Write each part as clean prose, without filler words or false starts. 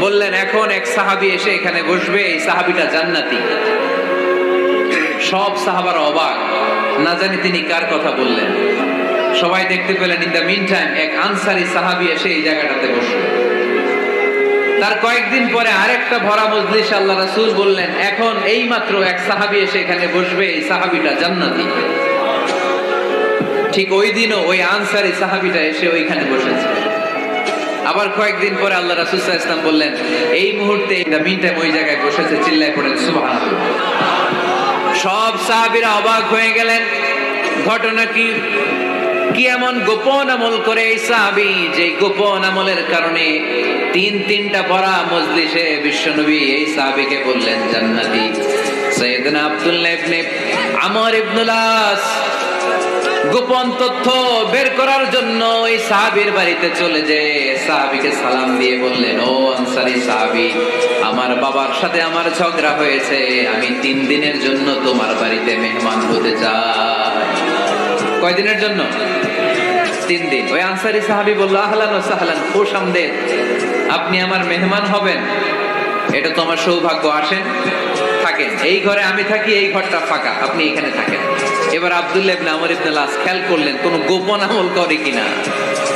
বললেন এখন এক সাহাবী এসে এখানে বসবে, এই সাহাবীটা জান্নাতি। সব সাহাবারা অবাক, না জানি তিনি কার কথা বললেন। সবাই দেখতে পেলেন ইন দ্য মিন টাইম এক আনসারী সাহাবী এসে এই জায়গাটাতে বসলো। তার কয়েকদিন পরে আরেকটা ভরা মজলিস আল্লাহ রাসূল বললেন এখন এই মাত্র এক সাহাবী এসে এখানে বসবে, এই সাহাবীটা জান্নাতি। ঠিক ওই দিনও ওই আনসারী সাহাবীটা এসে ওইখানে বসেছে। আবার কয়েকদিন পরে আল্লাহ রাসূল সাল্লাল্লাহু আলাইহি ওয়াসাল্লাম বললেন এই মুহূর্তে ইন দ্য মিন টাইম ওই জায়গায় বসেছে, চিল্লায় পড়েন সুবহানাল্লাহ। সব সাহাবীরা অবাক হয়ে গেলেন, ঘটনা কি? কি এমন গোপন আমল করে এই সাহাবী যে গোপন আমলের কারণে তিনটা ভরা মজলিসে বিশ্বনবী এই সাহাবীকে বললেন জান্নাতি। সাইয়েদনা আব্দুল্লাহ ইবনে আমর ইবনুল আস গোপন তথ্য বের করার জন্য ওই সাহাবীর বাড়িতে চলে যেয়ে সাহাবীকে সালাম দিয়ে বললেন ও আনসারী সাহাবী, আমার বাবার সাথে আমার ঝগড়া হয়েছে, আমি 3 দিনের জন্য তোমার বাড়িতে মেহমান হতে চাই। কয়দিনের জন্য? 3 দিন। ওই আনসারী সাহাবী বলল আহলান ওয়া সাহলান, খুশ আমদেদ, আপনি আমার মেহমান হবেন, এটা তো আমার সৌভাগ্য, আসেন থাকেন, এই ঘরে আমি থাকি, এই ঘরটা ফাঁকা, আপনি এখানে থাকেন। এবার আব্দুল্লাহ ইবনে আমর ইবনে আস খেয়াল করলেন কোন গোপন আমল করে কিনা,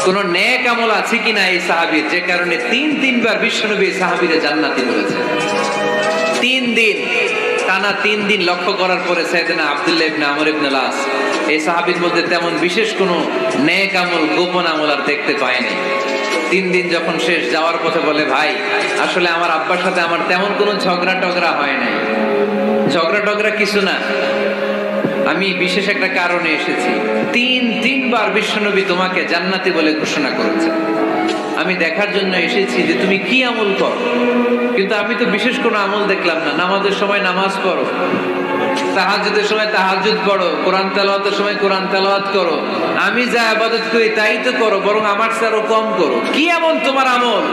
কোন নেক আমল আছে কিনা এই সাহাবীর, যে কারণে 3বার বিশ্বনবী সাহাবীরে জান্নাতি বলেছেন। 3 দিন টানা 3 দিন লক্ষ্য করার পরে সাইয়েদনা আব্দুল্লাহ ইবনে আমর ইবনে আস এই সাহাবীর মধ্যে তেমন বিশেষ কোনো নেক আমল গোপন আমল আর দেখতে পায়নি। 3 দিন যখন শেষ, যাওয়ার পথে বলে ভাই আসলে আমার আব্বার সাথে আমার তেমন কোনো ঝগড়া টগড়া হয় নাই, ঝগড়া টগড়া কিছু না, আমি বিশেষ একটা কারণে এসেছি। 3বার বিশ্বনবী তোমাকে জান্নাতি বলে ঘোষণা করেছে, আমি দেখার জন্য এসেছি যে তুমি কি আমল করো, কিন্তু আমি তো বিশেষ কোনো আমল দেখলাম না। নামাজের সময় নামাজ পড়ো, তাহাজ্জুদের সময় তাহাজ্জুদ পড়ো, কোরআন তেলাওয়াতের সময় কোরআন তেলাওয়াত করো, আমি যা ইবাদত করি তাই তো করো, বরং আমার চেয়ে আরো কম করো। কি এমন তোমার আমল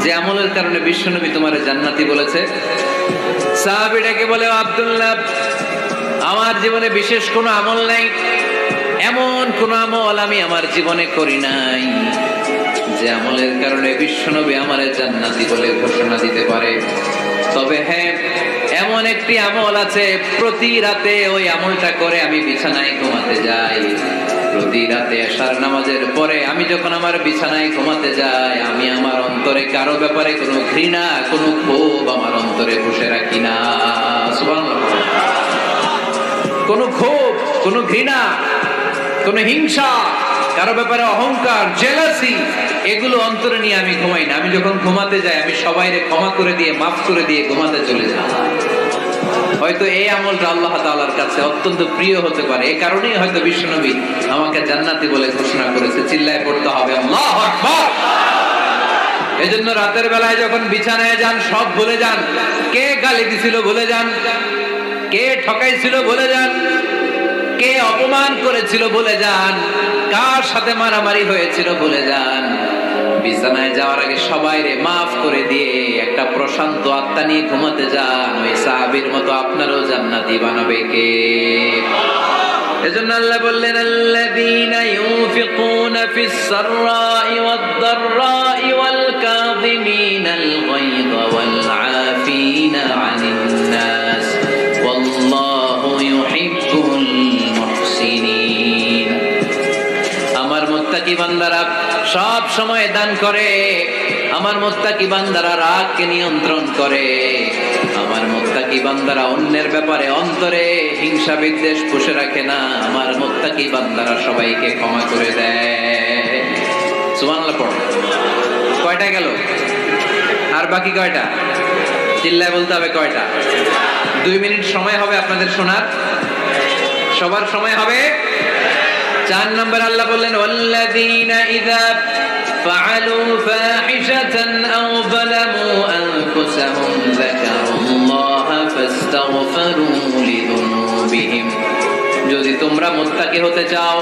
যে আমলের কারণে বিশ্বনবী তোমারে জান্নাতি বলেছে? সাহাবীটাকে বলে আব্দুল্লাহ, আমার জীবনে বিশেষ কোনো আমল নাই, এমন কোন আমল আমি আমার জীবনে করি নাই যে আমলের কারণে বিশ্বনবী আমারে জান্নাতি বলে ঘোষণা দিতে পারে। তবে হ্যাঁ, এমন একটি আমল আছে, প্রতি রাতে ওই আমলটা করে আমি বিছানায় ঘুমাতে যাই। প্রতি রাতে এশার নামাজের পরে আমি যখন আমার বিছানায় ঘুমাতে যাই, আমি আমার অন্তরে কারো ব্যাপারে কোনো ঘৃণা, কোনো ক্ষোভ আমার অন্তরে বসে রাখি না। সুবহানাল্লাহ। কোনো ক্ষোভ, কোনো ঘৃণা, কোনো হিংসা, কারো ব্যাপারে অহংকার, জেলাসি, এগুলো অন্তরে নিয়ে আমি ঘুমাই না। আমি যখন ঘুমাতে যাই আমি সবাইরে ক্ষমা করে দিয়ে, মাফ করে দিয়ে ঘুমাতে চলে যাই। হয়তো এই আমলটা আল্লাহ তাআলার কাছে অত্যন্ত প্রিয় হতে পারে, এই কারণেই হয়তো বিশ্বনবী আমাকে জান্নাতি বলে ঘোষণা করেছে। চিল্লায় পড়তে হবে আল্লাহু আকবার। এজন্য রাতের বেলায় যখন বিছানায় যান সব ভুলে যান, কে গালি দিছিল ভুলে যান, কে ঠকাইছিল ভুলে যান, কে অপমান করেছিল ভুলে যান, কার সাথে মারামারি হয়েছিল ভুলে যান। বিছানায় যাওয়ার আগে সবাইরে মাফ করে দিয়ে একটা প্রশান্ত আত্মা নিয়ে ঘুমাতে যান। ওই সাহাবীর মতো আপনারও জান্নাতি বানাবে কে? এজন্য আল্লাহ বললেন আল্লাযীনা ইউনফিকুনা ফিস সাররাই ওয়াদ দাররাই ওয়াল কাযিমিনাল গায়যা ওয়াল আফিনা আনিন নাস ওয়াল্লাহু ইউহিব্বুল মুহসিনিন। আমার মুত্তাকি বান্দারা সব সময় দান করে, আমার মুত্তাকি বান্দারা রাগকে নিয়ন্ত্রণ করে, আমার মুত্তাকি বান্দারা অন্যের ব্যাপারে অন্তরে হিংসা বিদ্বেষ পুষে রাখে না, আমার মুত্তাকি বান্দারা সবাইকে ক্ষমা করে দেয়। সুবহানাল্লাহ পড়ো। কয়টা গেল? আর বাকি কয়টা? চিল্লায় বলতে হবে কয়টা? 2 মিনিট সময় হবে আপনাদের শোনার, সবার সময় হবে। 4 নম্বর আল্লাহ বললেন ওয়াল্লাযীনা ইযা ফাআলু ফাহিশাতান আও যালামু আনফুসাহুম যাকারুল্লাহা ফাস্তাগফিরু লিযুনুবিহিম। যদি তোমরা মুত্তাকি হতে চাও,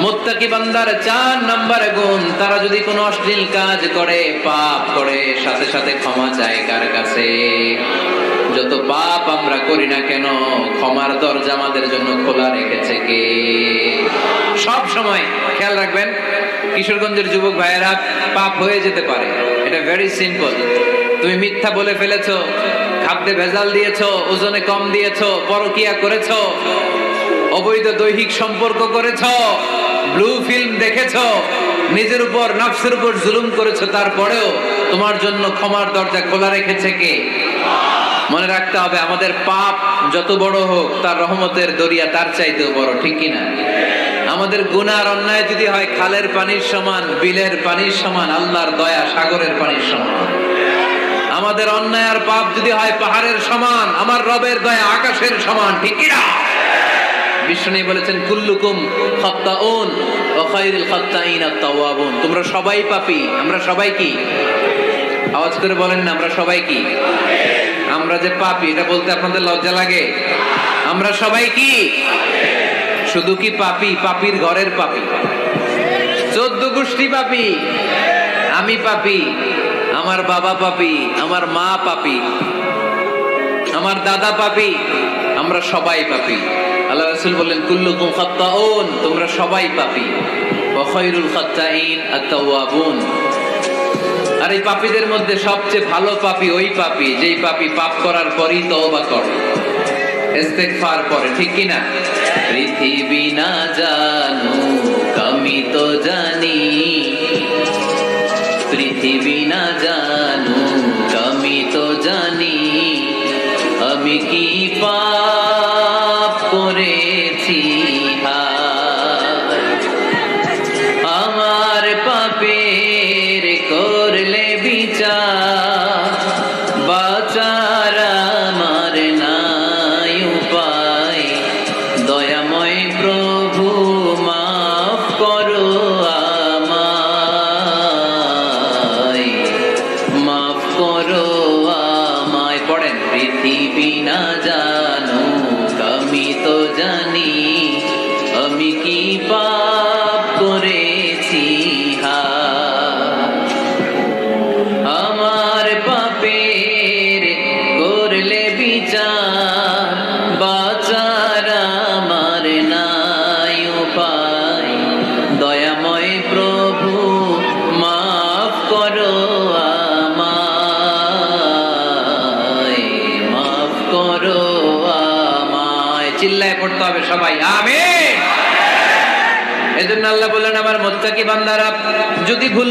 মুত্তাকি বান্দার 4 নম্বর গুণ, তারা যদি কোনো অশ্লীল কাজ করে, পাপ করে, সাথে সাথে ক্ষমা চায় কার কাছে? যত পাপ আমরা করি না কেন, ক্ষমার দরজা আমাদের জন্য খোলা রেখেছে কে? সব সময় খেয়াল রাখবেন, কিশোরগঞ্জের যুবক ভাইয়েরা, পাপ হয়ে যেতে পারে, এটা ভেরি সিম্পল। তুমি মিথ্যা বলে ফেলেছো, খাদ্যে ভেজাল দিয়েছো, ওজনে কম দিয়েছো, পরকিয়া করেছো, অবৈধ দৈহিক সম্পর্ক করেছো, ব্লু ফিল্ম দেখেছো, নিজের উপর নফসের উপর জুলুম করেছো, তারপরেও তোমার জন্য ক্ষমার দরজা খোলা রেখেছে কে? মনে রাখতে হবে, আমাদের পাপ যত বড় হোক তার রহমতের দরিয়া তার চাইতেও বড়, ঠিক কিনা? আমাদের গুনার অন্যায় যদি হয় খালের পানির সমান, বিলের পানির সমান, আল্লাহর দয়া সাগরের পানির সমান। আমাদের অন্যায় আর পাপ যদি হয় পাহাড়ের সমান, আমার রবের দয়া আকাশের সমান, ঠিক কিনা? বিষ্ণু বলেছেন কুল্লুকুম খাত্তাউন ওয়া খায়রুল খাত্তাইন আত-তাওয়াবুন। তোমরা সবাই পাপী। আমরা সবাই কি? আওয়াজ করে বলেন না, আমরা সবাই কি? আমরা যে পাপী এটা বলতে আপনাদের লজ্জা লাগে? আমরা সবাই কি? শুধু কি পাপী? পাপীর ঘরের পাপী, 14 গোষ্ঠী পাপী। আমি পাপী, আমার বাবা পাপী, আমার মা পাপী, আমার দাদা পাপী, আমরা সবাই পাপী। আল্লাহ রাসূল বললেন কুল্লুকুম খাত্তাউন, তোমরা সবাই পাপী, ওয়া খায়রুল খাত্তাইন আত-তাওয়াবুন। আর এই পাপীদের মধ্যে সবচেয়ে ভালো পাপী ওই পাপী যেই পাপী পাপ করার পরই তওবা করে, ইস্তেগফার করে, ঠিক কি না? পৃথিবী না জানুক আমি তো জানি, পৃথিবী না জানুক আমি তো জানি, আমি কি পাপ করেছি হায়, আমার পাপের করলে বিচার, বাঁচার আমার নাই উপায়, দয়াময় প্রভু মাফ করো আমায়, মাফ করো আমায়। পড়েন, পৃথিবী না জানুক আমি তো জানি, আমি কি পাপ করেছি হায়, আমার পাপের করলে বিচার, বাঁচার আমার নাই উপায়, দয়াময় প্রভু মাফ করো আমায়, মাফ করো আমায়। চিল্লায় পড়তে হবে সবাই, আমিন। এজন্য আল্লাহ বললেন আমার মুত্তাকি বান্দারা যদি ভুল